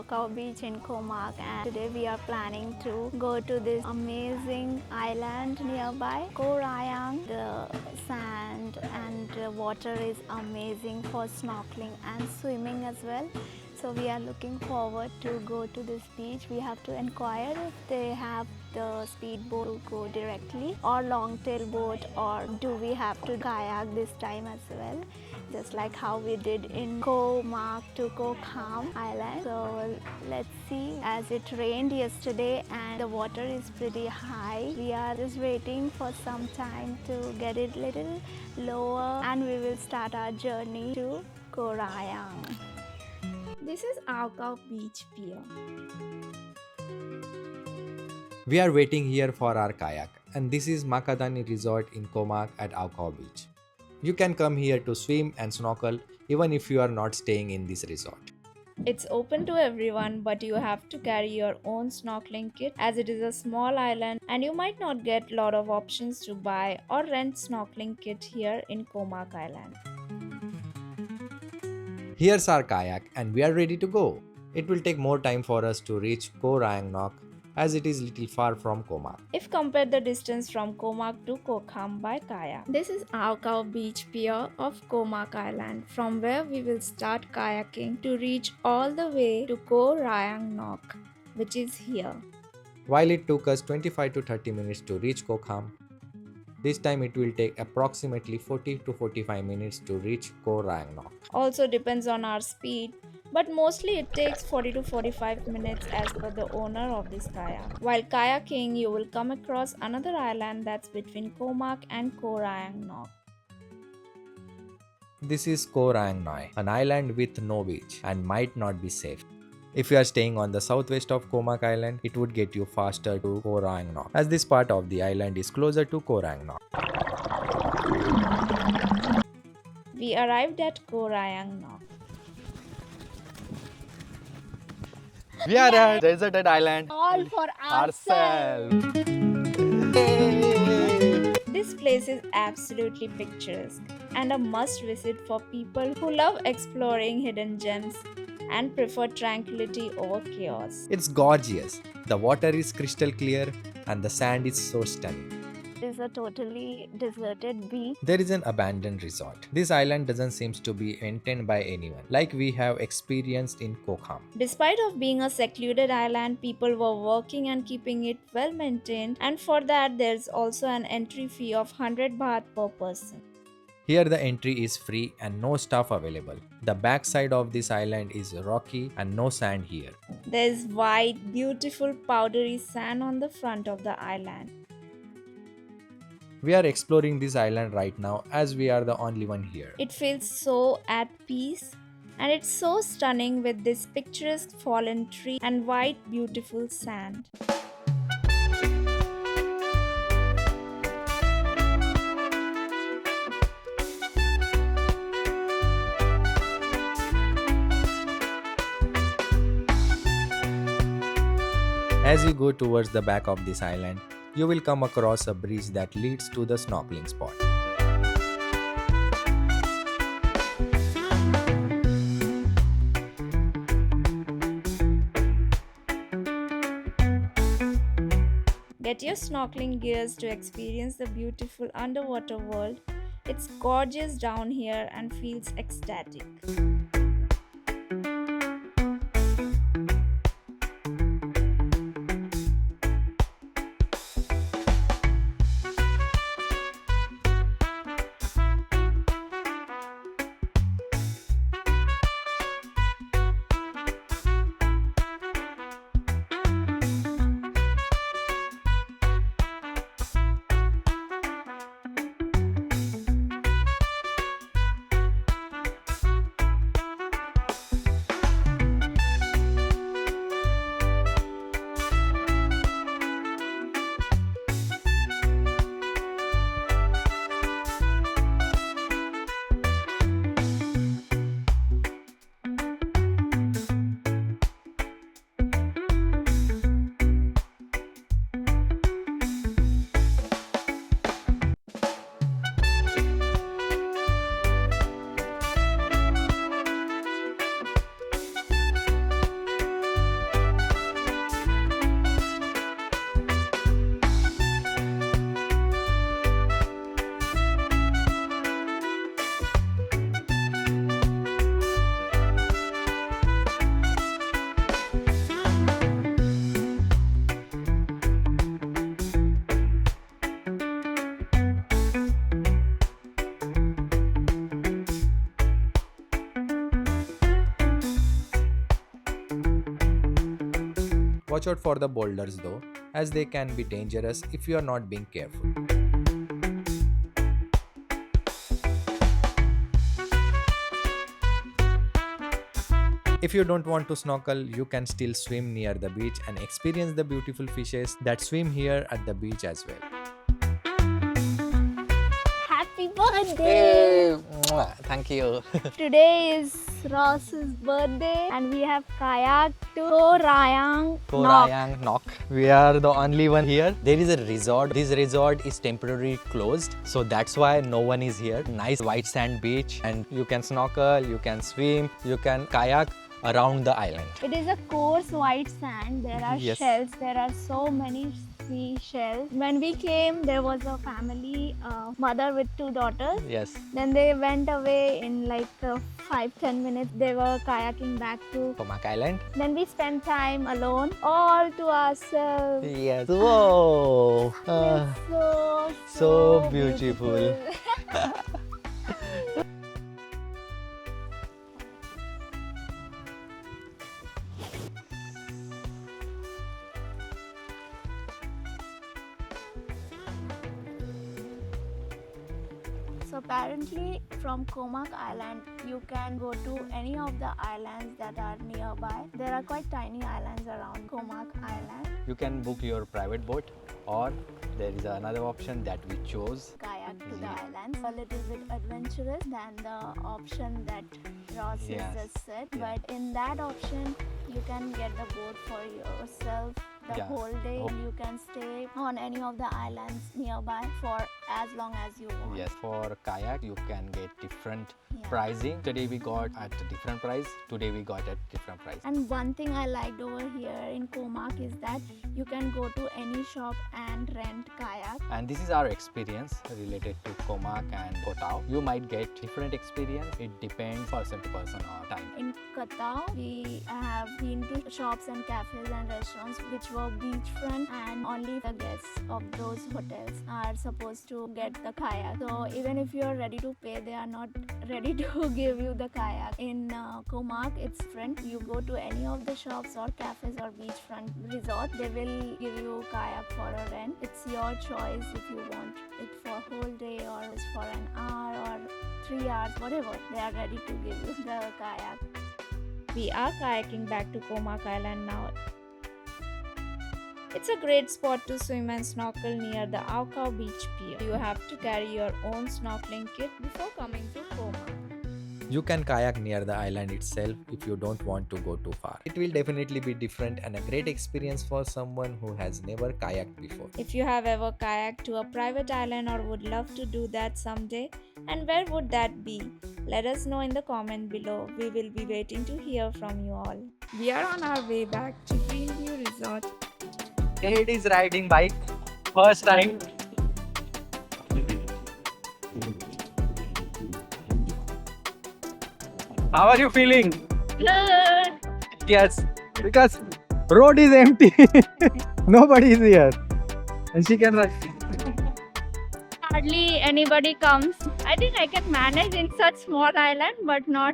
Koh beach in Koh Rayang, and today we are planning to go to this amazing island nearby Koh Rayang. The sand and the water is amazing for snorkeling and swimming as well. So we are looking forward to go to this beach. We have to inquire if they have the speedboat to go directly or long tail boat, or do we have to kayak this time as well, just like how we did in Koh Rayang to Koh Kham Island. So let's see. As it rained yesterday and the water is pretty high, we are just waiting for some time to get it little lower and we will start our journey to Koh Rayang. This is Koh Beach Pier. We are waiting here for our kayak, and this is Makadani Resort in Koh Rayang at Koh Beach. You can come here to swim and snorkel even if you are not staying in this resort. It's open to everyone, but you have to carry your own snorkeling kit as it is a small island and you might not get a lot of options to buy or rent snorkeling kit here in Koh Rayang Island. Here's our kayak and we are ready to go. It will take more time for us to reach Koh Rayang Nok as it is little far from Koh Rayang. If compare the distance from Koh Rayang to Koh Kham by kayak. This is Koh Beach Pier of Koh Rayang Island, from where we will start kayaking to reach all the way to Koh Rayang Nok, which is here. While it took us 25 to 30 minutes to reach Koh Kham, this time it will take approximately 40 to 45 minutes to reach Koh Rayang Nok. Also depends on our speed, but mostly it takes 40 to 45 minutes as per the owner of this kayak. While kayaking, you will come across another island that's between Koh Rayang and Koh Rayang Nok. This is Koh Rayang Nok, an island with no beach and might not be safe. If you are staying on the southwest of Koh Rayang Island, it would get you faster to Koh Rayang Nok, as this part of the island is closer to Koh Rayang Nok. We arrived at Koh Rayang Nok. We are at deserted island All for ourselves. This place is absolutely picturesque and a must visit for people who love exploring hidden gems and prefer tranquility over chaos. It's gorgeous. The water is crystal clear and the sand is so stunning. It is a totally deserted beach. There is an abandoned resort. This island doesn't seem to be maintained by anyone, like we have experienced in Koh Kham. Despite of being a secluded island, people were working and keeping it well maintained, and for that there's also an entry fee of 100 baht per person. Here the entry is free and no staff available. The backside of this island is rocky and no sand here. There's white, beautiful powdery sand on the front of the island. We are exploring this island right now as we are the only one here. It feels so at peace, and it's so stunning with this picturesque fallen tree and white beautiful sand. As you go towards the back of this island, you will come across a bridge that leads to the snorkeling spot. Get your snorkeling gears to experience the beautiful underwater world. It's gorgeous down here and feels ecstatic. Watch out for the boulders though, as they can be dangerous if you are not being careful. If you don't want to snorkel, you can still swim near the beach and experience the beautiful fishes that swim here at the beach as well. Happy birthday! Thank you. Today is Ross's birthday and we have kayaked to Koh Rayang Koh Nok. Rayang Nok. We are the only one here. There is a resort. This resort is temporarily closed, so that's why no one is here. Nice white sand beach, and you can snorkel, you can swim, you can kayak around the island. It is a coarse white sand. There are Yes. shells. There are so many seashells. When we came, there was a family, mother with 2 daughters. Yes. Then they went away in like 5-10 minutes. They were kayaking back to. Koh Island. Then we spent time alone, all to ourselves. Yes. Whoa. It's so beautiful. So apparently from Koh Island you can go to any of the islands that are nearby. There are quite tiny islands around Koh Island. You can book your private boat, or there is another option that we chose. Kayak to the islands. A little bit adventurous than the option that Ross has Yes. just said. Yeah. But in that option you can get the boat for yourself the Yeah. whole day, Oh. and you can stay on any of the islands nearby for as long as you want. Yes, for kayak you can get different Yeah. pricing. Today we got at a different price. Today we got at different price. And one thing I liked over here in Koh is that you can go to any shop and rent kayak. And this is our experience related to Koh and Koh Tao. You might get different experience. It depends person to person or time. In Koh we have been to shops and cafes and restaurants which were beachfront, and only the guests of those hotels are supposed to get the kayak. So even if you are ready to pay, they are not ready to give you the kayak. In Koh it's different. You go to any of the shops or cafes or beachfront resort, they will give you kayak for a rent. It's your choice if you want it for a whole day or it's for an hour or 3 hours, whatever. They are ready to give you the kayak. We are kayaking back to Koh Island now. It's a great spot to swim and snorkel near the Ao Beach Pier. You have to carry your own snorkeling kit before coming to Koh. You can kayak near the island itself if you don't want to go too far. It will definitely be different and a great experience for someone who has never kayaked before. If you have ever kayaked to a private island or would love to do that someday, and where would that be? Let us know in the comment below. We will be waiting to hear from you all. We are on our way back to Greenview Resort. It is riding bike. First time. How are you feeling? Good. Yes, because road is empty. Nobody is here. And she can ride. Hardly anybody comes. I think I can manage in such small island, but not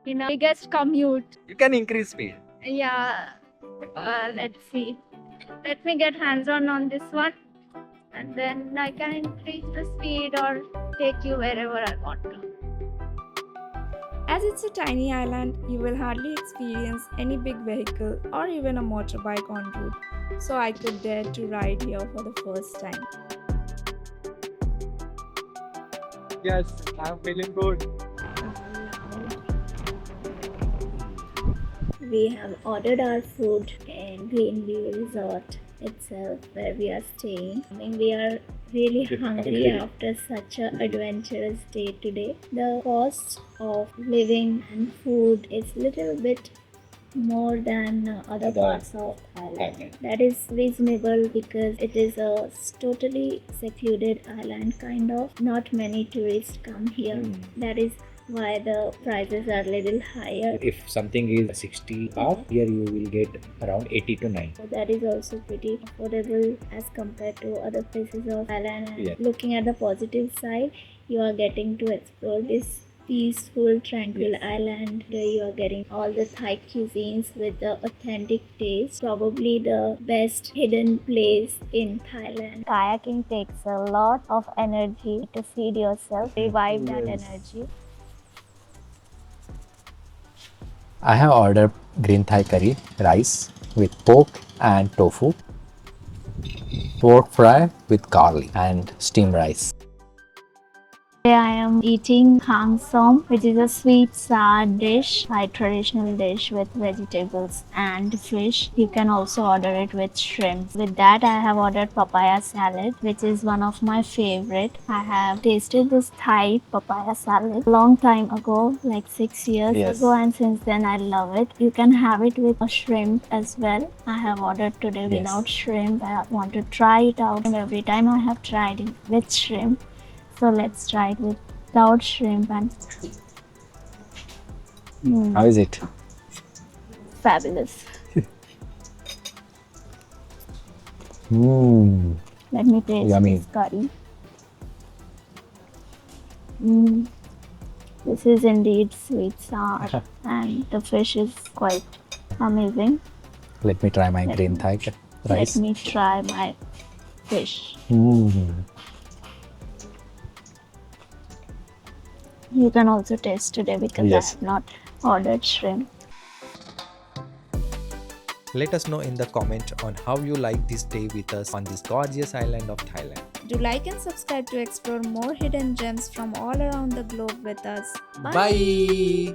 in a biggest commute. You can increase speed. Yeah. Let's see. Let me get hands-on on this one, and then I can increase the speed or take you wherever I want to. As it's a tiny island, you will hardly experience any big vehicle or even a motorbike en route, so I could dare to ride here for the first time. Yes, I'm feeling good. We have ordered our food in Greenview Resort itself, where we are staying. I mean, we are really hungry after such an adventurous day today. The cost of living and food is little bit more than other parts of Thailand. That is reasonable because it is a totally secluded island kind of. Not many tourists come here. That is why the prices are little higher. If something is 60 off, here you will get around 80 to 90. So that is also pretty affordable as compared to other places of Thailand. And Yeah. looking at the positive side, you are getting to explore this peaceful, tranquil island where you are getting all the Thai cuisines with the authentic taste. Probably the best hidden place in Thailand. Kayaking takes a lot of energy to feed yourself, revive that energy. I have ordered green Thai curry rice with pork and tofu, pork fry with garlic and steamed rice. Today I am eating hang som, which is a sweet sour dish, Thai traditional dish with vegetables and fish. You can also order it with shrimp. With that, I have ordered papaya salad, which is one of my favorite. I have tasted this Thai papaya salad a long time ago, like 6 years ago, and since then I love it. You can have it with a shrimp as well. I have ordered today without shrimp. I want to try it out, and every time I have tried it with shrimp. So let's try it without shrimp and How is it? fabulous. Let me taste Yummy. this curry. This is indeed sweet sour and the fish is quite amazing. Let me try my green Thai rice. Let me try my fish. You can also taste today because I have not ordered shrimp. Let us know in the comment on how you like this day with us on this gorgeous island of Thailand. Do like and subscribe to explore more hidden gems from all around the globe with us. Bye.